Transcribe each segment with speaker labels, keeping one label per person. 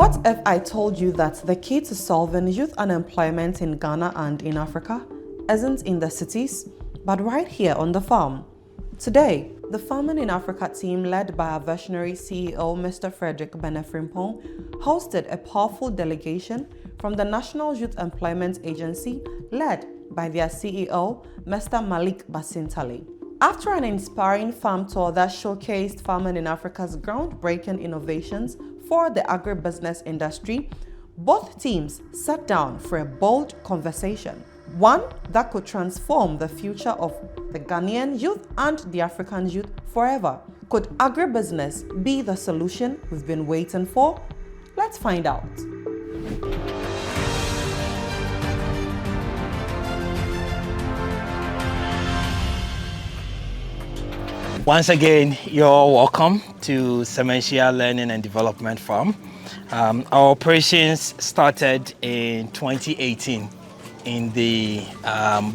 Speaker 1: What if I told you that the key to solving youth unemployment in Ghana and in Africa isn't in the cities, but right here on the farm? Today, the Farming in Africa team, led by our visionary CEO, Mr. Frederick Benefrimpong, hosted a powerful delegation from the National Youth Employment Agency, led by their CEO, Mr. Malik Basintali. After an inspiring farm tour that showcased Farming in Africa's groundbreaking innovations for the agribusiness industry, both teams sat down for a bold conversation, one that could transform the future of the Ghanaian youth and the African youth forever. Could agribusiness be the solution we've been waiting for? Let's find out.
Speaker 2: Once again, you're welcome to Sementia Learning and Development Farm. Our operations started in 2018 in the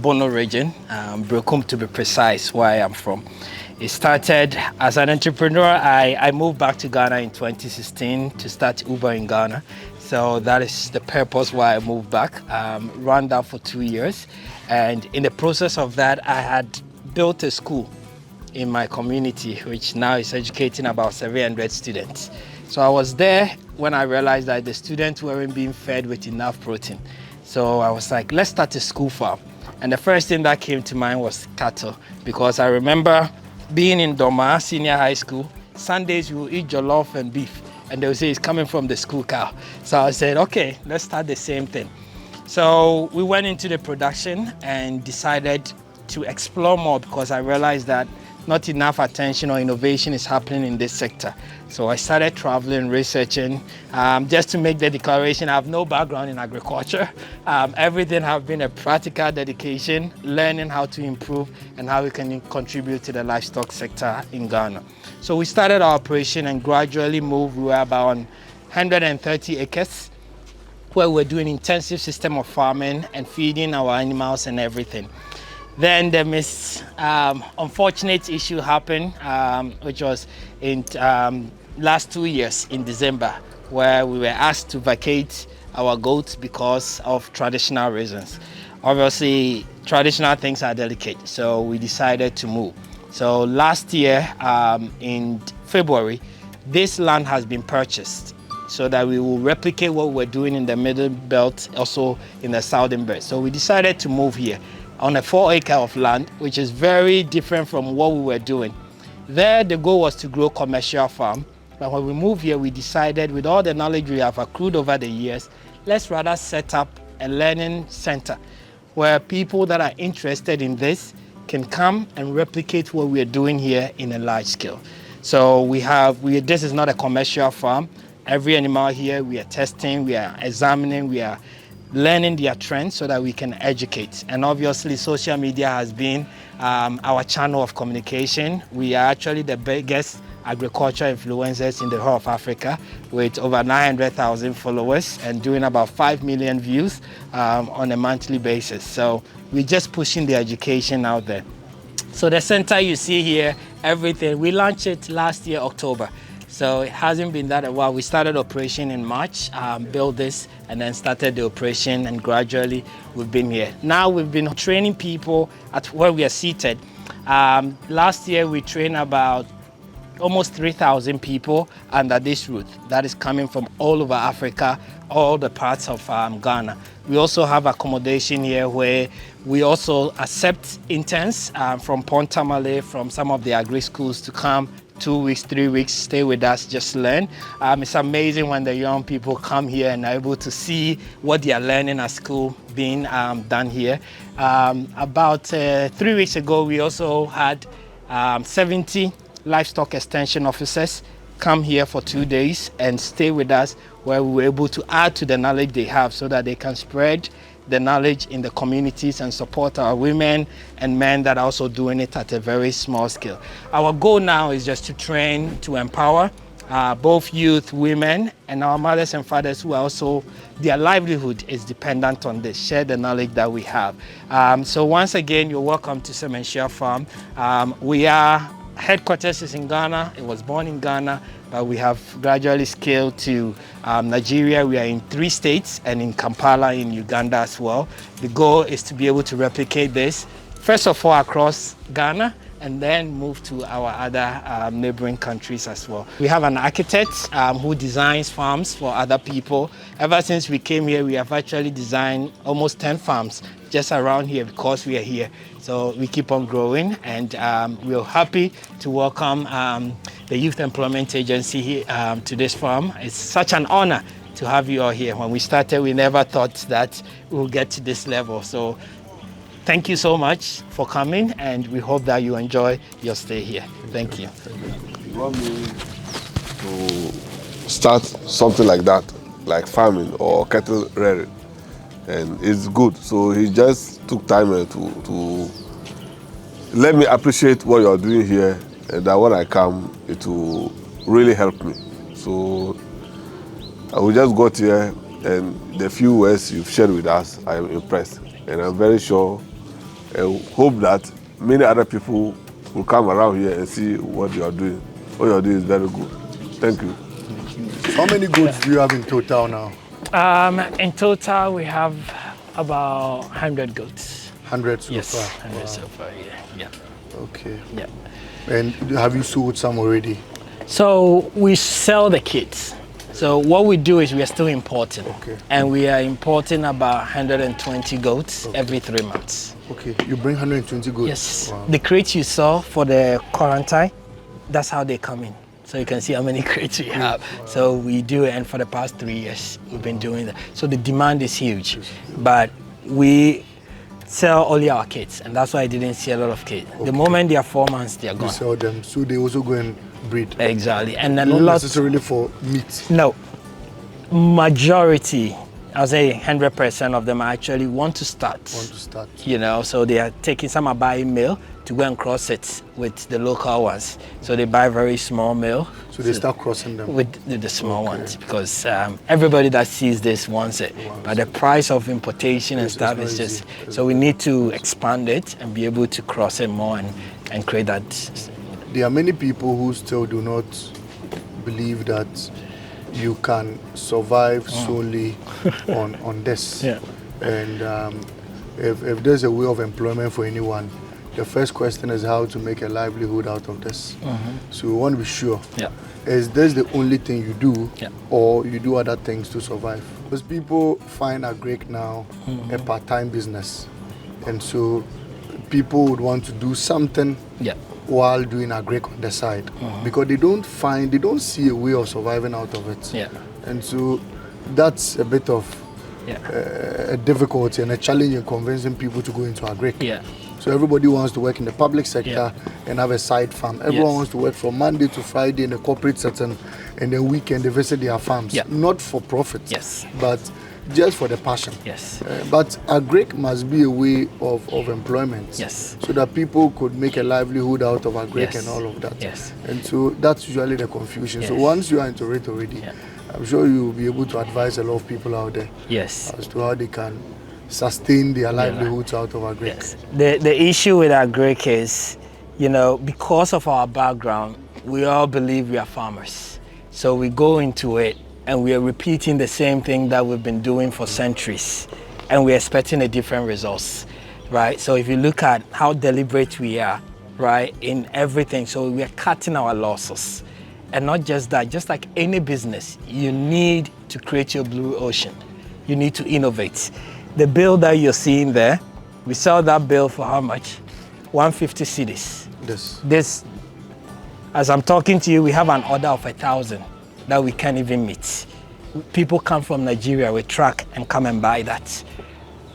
Speaker 2: Bono region, Brokum to be precise, where I am from. It started as an entrepreneur. I moved back to Ghana in 2016 to start Uber in Ghana. So that is the purpose why I moved back. Ran that for 2 years. And in the process of that, I had built a school in my community, which now is educating about 700 students. So I was there when I realized that the students weren't being fed with enough protein. So I was like, let's start a school farm. And the first thing that came to mind was cattle, because I remember being in Doma Senior High School, Sundays we will eat jollof and beef, and they would say it's coming from the school cow. So I said, okay, let's start the same thing. So we went into the production and decided to explore more, because I realized that not enough attention or innovation is happening in this sector. So I started traveling, researching. Just to make the declaration, I have no background in agriculture. Everything has been a practical dedication, learning how to improve and how we can contribute to the livestock sector in Ghana. So we started our operation and gradually moved. We were about 130 acres, where we're doing intensive system of farming and feeding our animals and everything. Then the unfortunate issue happened, which was in last 2 years in December, where we were asked to vacate our goats because of traditional reasons. Obviously, traditional things are delicate, so we decided to move. So last year, in February, this land has been purchased so that we will replicate what we're doing in the middle belt, also in the southern belt. So we decided to move here on a 4 acre of land, which is very different from what we were doing. There, the goal was to grow commercial farm. But when we moved here, we decided, with all the knowledge we have accrued over the years, let's rather set up a learning center where people that are interested in this can come and replicate what we're doing here in a large scale. So this is not a commercial farm. Every animal here, we are testing, we are examining, we are learning their trends so that we can educate. And obviously social media has been our channel of communication. We are actually the biggest agriculture influencers in the whole of Africa, with over 900,000 followers and doing about 5 million views on a monthly basis. So we're just pushing the education out there. So the center you see here, everything, we launched it last year, October. So it hasn't been that a while. We started operation in March, built this, and then started the operation, and gradually we've been here. Now we've been training people at where we are seated. Last year we trained about almost 3,000 people under this route that is coming from all over Africa, all the parts of Ghana. We also have accommodation here where we also accept interns from Pontamale, from some of the agri schools, to come 2 weeks, 3 weeks, stay with us, just learn. It's amazing when the young people come here and are able to see what they are learning at school being done here. About 3 weeks ago, we also had 70 livestock extension officers come here for 2 days and stay with us, where we were able to add to the knowledge they have so that they can spread the knowledge in the communities and support our women and men that are also doing it at a very small scale. Our goal now is just to train, to empower both youth, women, and our mothers and fathers who are also, their livelihood is dependent on this, share the knowledge that we have. So once again, you're welcome to Sementia Farm. We are headquarters is in Ghana. It was born in Ghana, but we have gradually scaled to Nigeria. We are in 3 states and in Kampala in Uganda as well. The goal is to be able to replicate this, first of all, across Ghana, and then move to our other neighboring countries as well. We have an architect who designs farms for other people. Ever since we came here, we have actually designed almost 10 farms just around here because we are here. So we keep on growing, and we're happy to welcome the Youth Employment Agency here, to this farm. It's such an honor to have you all here. When we started, we never thought that we'll get to this level. So thank you so much for coming, and we hope that you enjoy your stay here. Thank you.
Speaker 3: You want me to start something like that, like farming or cattle rearing, and it's good. So he just took time to let me appreciate what you're doing here, and that when I come, it will really help me. So I will just got here, and the few words you've shared with us, I am impressed, and I'm very sure and hope that many other people will come around here and see what you are doing. What you are doing is very good. Thank you.
Speaker 4: How many goats do you have in total now?
Speaker 2: In total, we have about 100 goats.
Speaker 4: 100 so
Speaker 2: Yes,
Speaker 4: far?
Speaker 2: 100
Speaker 4: Wow.
Speaker 2: so far, yeah.
Speaker 4: Okay.
Speaker 2: Yeah.
Speaker 4: And have you sold some already?
Speaker 2: So we sell the kits. So what we do is we are still importing.
Speaker 4: Okay.
Speaker 2: And we are importing about 120 goats every 3 months.
Speaker 4: Okay, you bring 120 goats?
Speaker 2: Yes.
Speaker 4: Wow.
Speaker 2: The crates you saw for the quarantine, that's how they come in. So you can see how many crates we have.
Speaker 4: Wow.
Speaker 2: So we do it, and for the past 3 years, we've been doing that. So the demand is huge, but we sell only our kits, and that's why I didn't see a lot of kits.
Speaker 4: Okay.
Speaker 2: The moment they are 4 months, they are
Speaker 4: You
Speaker 2: gone.
Speaker 4: sell them, so they also go and breed?
Speaker 2: Exactly. And a
Speaker 4: Not
Speaker 2: lot.
Speaker 4: necessarily for meat?
Speaker 2: No. Majority, I'll say 100% of them actually want to start. You know, so they are taking, some are buying male to go and cross it with the local ones. So they buy very small male.
Speaker 4: So they start crossing them?
Speaker 2: With the small ones, because everybody that sees this wants it. But the price of importation and stuff is just, so we need to expand it and be able to cross it more and create that.
Speaker 4: There are many people who still do not believe that you can survive solely on this.
Speaker 2: Yeah.
Speaker 4: And if there's a way of employment for anyone, the first question is how to make a livelihood out of this. So we want to be sure.
Speaker 2: Yeah.
Speaker 4: Is this the only thing you do,
Speaker 2: Yeah.
Speaker 4: or you do other things to survive? Because people find agric now a part-time business, and so people would want to do something while doing agric on the side, because they don't see a way of surviving out of it.
Speaker 2: Yeah.
Speaker 4: And so that's a bit of a difficulty and a challenge in convincing people to go into agric.
Speaker 2: Yeah.
Speaker 4: So everybody wants to work in the public sector and have a side farm. Everyone wants to work from Monday to Friday in the corporate setting, and then weekend they visit their farms. Not for profit, but just for the passion. But agric must be a way of employment, so that people could make a livelihood out of agric and all of that. And so that's usually the confusion. So once you are into it already, I'm sure you will be able to advise a lot of people out there as to how they can sustain their livelihoods out of agric.
Speaker 2: The issue with agric is, you know, because of our background, we all believe we are farmers. So we go into it and we are repeating the same thing that we've been doing for centuries, and we're expecting a different results, right? So if you look at how deliberate we are, right, in everything, so we are cutting our losses. And not just that, just like any business, you need to create your blue ocean. You need to innovate. The bill that you're seeing there, we sell that bill for how much? 150 cedis. This, as I'm talking to you, we have an order of 1,000 that we can't even meet. People come from Nigeria with truck and come and buy that.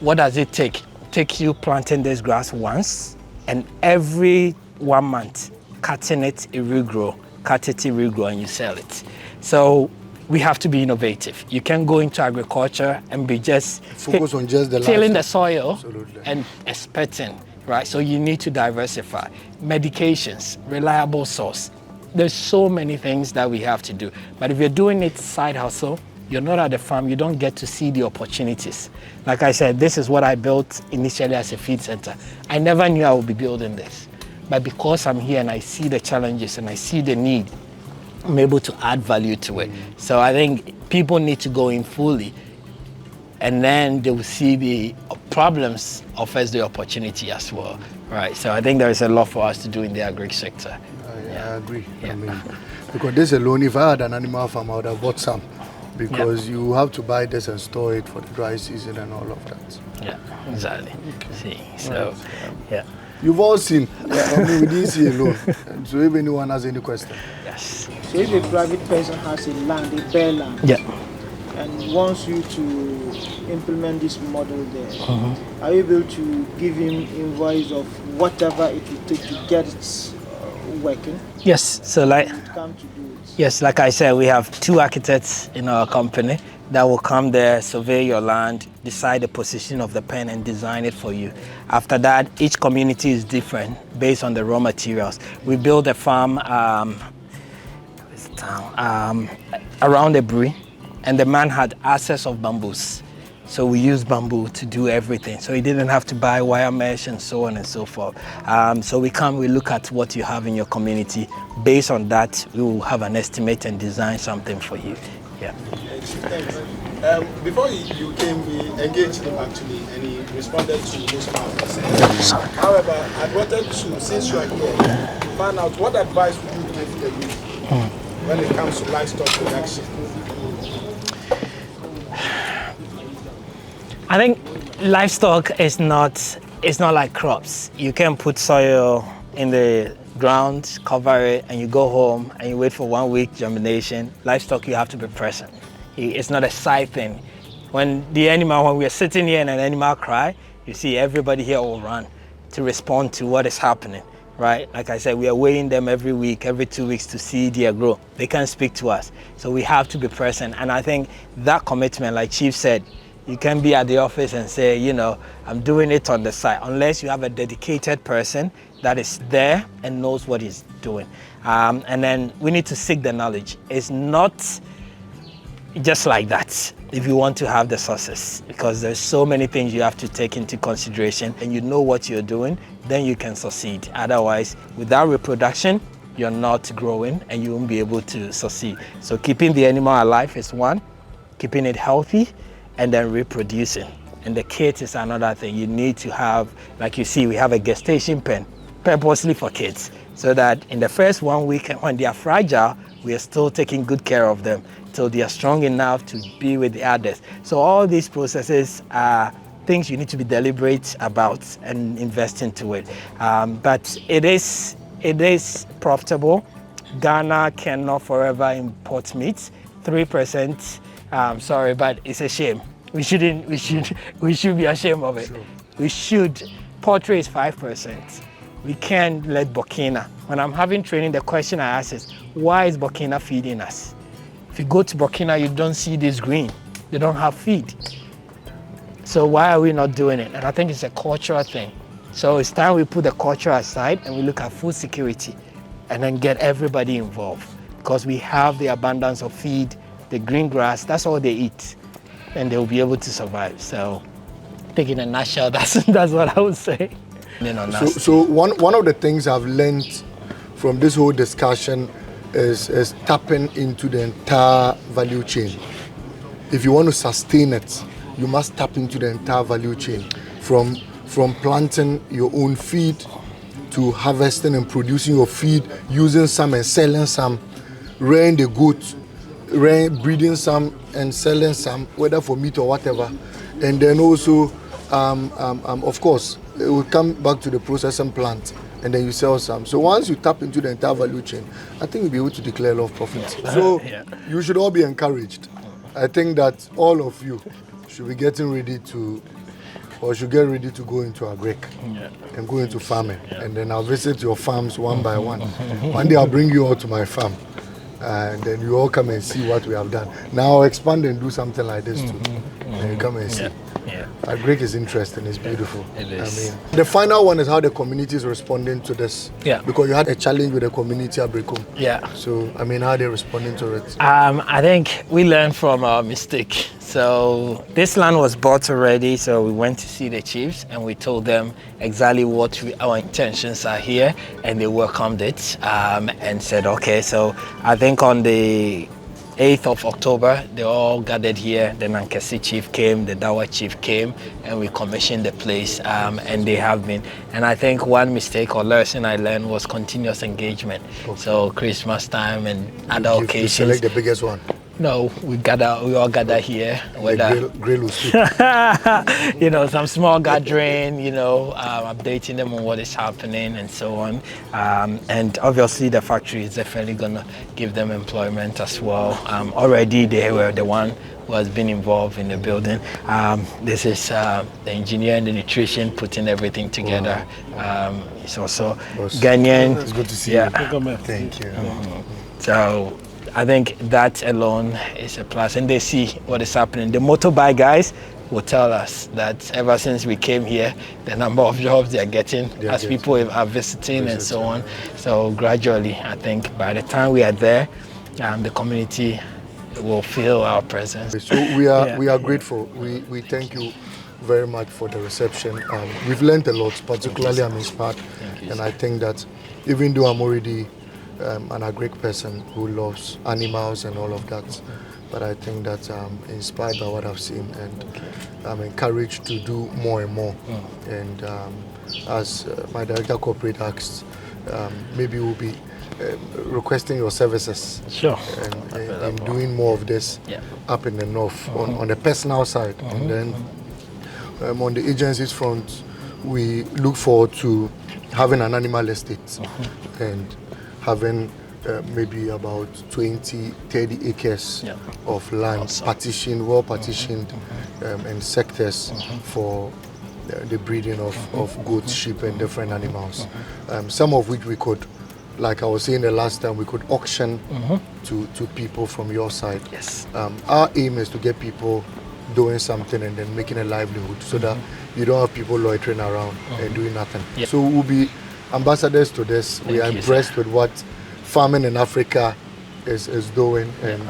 Speaker 2: What does it take? It takes you planting this grass once, and every 1 month, cutting it, it will grow. Cut it, it will grow, and you sell it. So we have to be innovative. You can go into agriculture and be just
Speaker 4: focus on just the
Speaker 2: tilling the soil.
Speaker 4: Absolutely.
Speaker 2: And expecting, right? So you need to diversify. Medications, reliable source. There's so many things that we have to do. But if you're doing it side hustle, you're not at the farm, you don't get to see the opportunities. Like I said, this is what I built initially as a feed center. I never knew I would be building this. but because I'm here and I see the challenges and I see the need, I'm able to add value to it. So I think people need to go in fully, and then they will see the problems offers the opportunity as well, right? So I think there is a lot for us to do in the agri sector.
Speaker 4: I agree. I mean, because this alone, if I had an animal farm, I would have bought some, because you have to buy this and store it for the dry season and all of that.
Speaker 2: Yeah, exactly. See, so yeah.
Speaker 4: You've all seen. I mean, we didn't see alone. And so if anyone has any question.
Speaker 2: Yes.
Speaker 5: So if a private person has a land, a bare land, and wants you to implement this model there, are you able to give him invoice of whatever it will take to get it working?
Speaker 2: Yes. So like,
Speaker 5: Come to do it.
Speaker 2: yes, like I said, we have 2 architects in our company that will come there, survey your land, decide the position of the pen and design it for you. After that, each community is different based on the raw materials. We build a farm around the brewery, and the man had access of bamboos. So we use bamboo to do everything. So he didn't have to buy wire mesh and so on and so forth. So we come, we look at what you have in your community. Based on that, we will have an estimate and design something for you. Yeah.
Speaker 6: Thanks. Before you came, we engaged him actually, and he responded to most of our questions. However, I wanted to, since you are here, find out what advice would you give the youth when it comes to livestock production?
Speaker 2: I think livestock is not like crops. You can put soil in the ground, cover it, and you go home and you wait for 1 week germination. Livestock, you have to be present. It's not a side thing. When we are sitting here and an animal cry, you see everybody here will run to respond to what is happening, right? Like I said, we are weighing them every week, every 2 weeks to see their growth. They can't speak to us. So we have to be present. And I think that commitment, like Chief said, you can be at the office and say, you know, I'm doing it on the side, unless you have a dedicated person that is there and knows what he's doing. And then we need to seek the knowledge. It's not just like that if you want to have the success, because there's so many things you have to take into consideration, and you know what you're doing, then you can succeed. Otherwise, without reproduction, you're not growing and you won't be able to succeed. So keeping the animal alive is one, keeping it healthy, and then reproducing. And the kids is another thing. You need to have, like you see, we have a gestation pen purposely for kids, so that in the first 1 week when they are fragile, we are still taking good care of them till they are strong enough to be with the others. So all these processes are things you need to be deliberate about and invest into it. But it is profitable. Ghana cannot forever import meat. 3%. Sorry, but it's a shame. We should be ashamed of it. Sure. We should. Poultry is 5%. We can't let Burkina. When I'm having training, the question I ask is, why is Burkina feeding us? If you go to Burkina, you don't see this green. They don't have feed. So why are we not doing it? And I think it's a cultural thing. So it's time we put the culture aside and we look at food security and then get everybody involved, because we have the abundance of feed, the green grass, that's all they eat, and they'll be able to survive. So I think in a nutshell, that's what I would say.
Speaker 4: So one of the things I've learned from this whole discussion is tapping into the entire value chain. If you want to sustain it, you must tap into the entire value chain, from planting your own feed to harvesting and producing your feed, using some and selling some, rearing the goat, breeding some and selling some, whether for meat or whatever. And then also, of course, it will come back to the processing plant, and then you sell some. So once you tap into the entire value chain, I think you'll be able to declare a lot of profits. So you should all be encouraged. I think that all of you should be getting ready to, or should get ready to go into agric and go into farming. And then I'll visit your farms one by one. One day I'll bring you all to my farm, and then you all come and see what we have done. Now I'll expand and do something like this too. And you come and see. Agric is interesting, it's beautiful.
Speaker 2: It is.
Speaker 4: I mean, the final one is how the community is responding to this.
Speaker 2: Yeah.
Speaker 4: Because you had a challenge with the community at Brekum.
Speaker 2: Yeah.
Speaker 4: So, I mean, how are they responding to it?
Speaker 2: I think we learned from our mistake. So this land was bought already, so we went to see the chiefs and we told them exactly what our intentions are here, and they welcomed it and said, okay. So I think on the 8th of October, they all gathered here. The Nankasi chief came, the Dawa chief came, and we commissioned the place, and they have been. And I think one mistake or lesson I learned was continuous engagement. Okay. So Christmas time and other occasions.
Speaker 4: You select the biggest one?
Speaker 2: No, we all gather here.
Speaker 4: Grill
Speaker 2: you know, some small gathering, you know, updating them on what is happening and so on. And obviously the factory is definitely going to give them employment as well. Already they were the one who has been involved in the building. This is the engineer and the nutrition putting everything together. It's also Ghanaian.
Speaker 4: It's good to see
Speaker 2: you.
Speaker 4: Thank you.
Speaker 2: So I think that alone is a plus, and they see what is happening. The motorbike guys will tell us that ever since we came here, the number of jobs they are getting as people are visiting and so on. So gradually, I think by the time we are there, the community will feel our presence.
Speaker 4: So we are grateful. We thank you very much for the reception. We've learned a lot, particularly I'm inspired, and I think that even though I'm already an agric person who loves animals and all of that, but I think that I'm inspired by what I've seen, and I'm encouraged to do more and more. And as my director corporate asked, maybe we'll be requesting your services.
Speaker 2: Sure.
Speaker 4: And doing more of this up in the north on the personal side. And then on the agencies front, we look forward to having an animal estate and having maybe about 20-30 acres of land partitioned, well partitioned, and sectors for the breeding of goats, sheep and different animals. Some of which we could, like I was saying the last time, we could auction to people from your side.
Speaker 2: Yes.
Speaker 4: Our aim is to get people doing something and then making a livelihood, so that you don't have people loitering around and doing nothing. So we'll be ambassadors to this. We are impressed with what farming in Africa is doing, and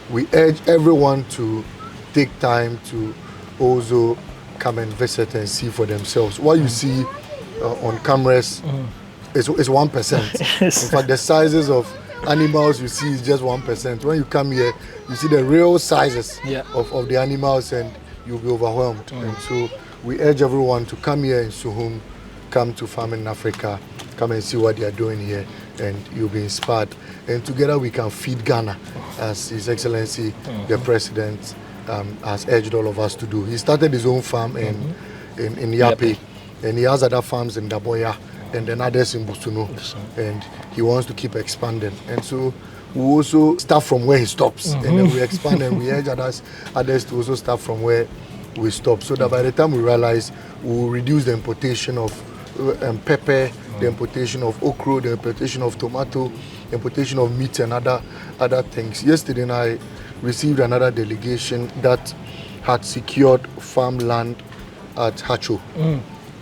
Speaker 4: we urge everyone to take time to also come and visit and see for themselves. What you see on cameras is 1%. In fact, the sizes of animals you see is just 1%. When you come here, you see the real sizes of the animals, and you'll be overwhelmed. And so we urge everyone to come here in Suhum, come to Farming in Africa, come and see what they are doing here, and you'll be inspired. And together we can feed Ghana, as His Excellency the President has urged all of us to do. He started his own farm in Yape, and he has other farms in Daboya and then others in Busuno, and he wants to keep expanding. And so we also start from where he stops, and then we expand, and we urge others to also start from where we stop, so that by the time we realize, we will reduce the importation of pepper, the importation of okra, the importation of tomato, the importation of meat and other things. Yesterday I received another delegation that had secured farmland at Hacho,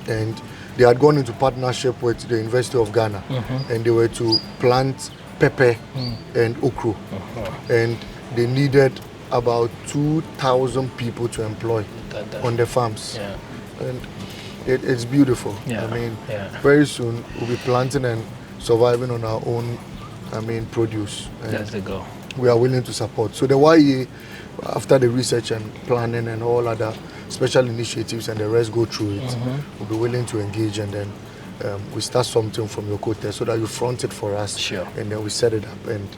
Speaker 4: and they had gone into partnership with the University of Ghana, and they were to plant pepper and okra, and they needed about 2,000 people to employ on the farms. And it's beautiful. I mean, very soon we'll be planting and surviving on our own, produce.
Speaker 2: That's the goal.
Speaker 4: We are willing to support. So the YEA, after the research and planning and all other special initiatives and the rest go through it, we'll be willing to engage, and then we start something from your quota so that you front it for us.
Speaker 2: Sure.
Speaker 4: And then we set it up, and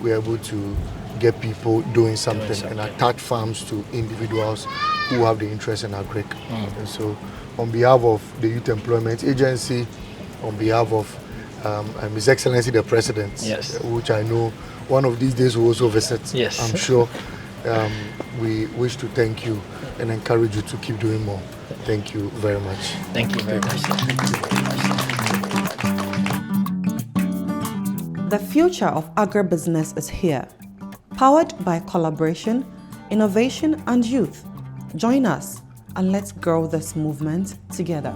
Speaker 4: we're able to get people doing something and attach farms to individuals who have the interest in agric. And so on behalf of the Youth Employment Agency, on behalf of His Excellency the President, which I know one of these days will also visit, I'm sure, we wish to thank you and encourage you to keep doing more. Thank you very much.
Speaker 2: Thank you very much.
Speaker 1: The future of agribusiness is here, powered by collaboration, innovation, and youth. Join us and let's grow this movement together.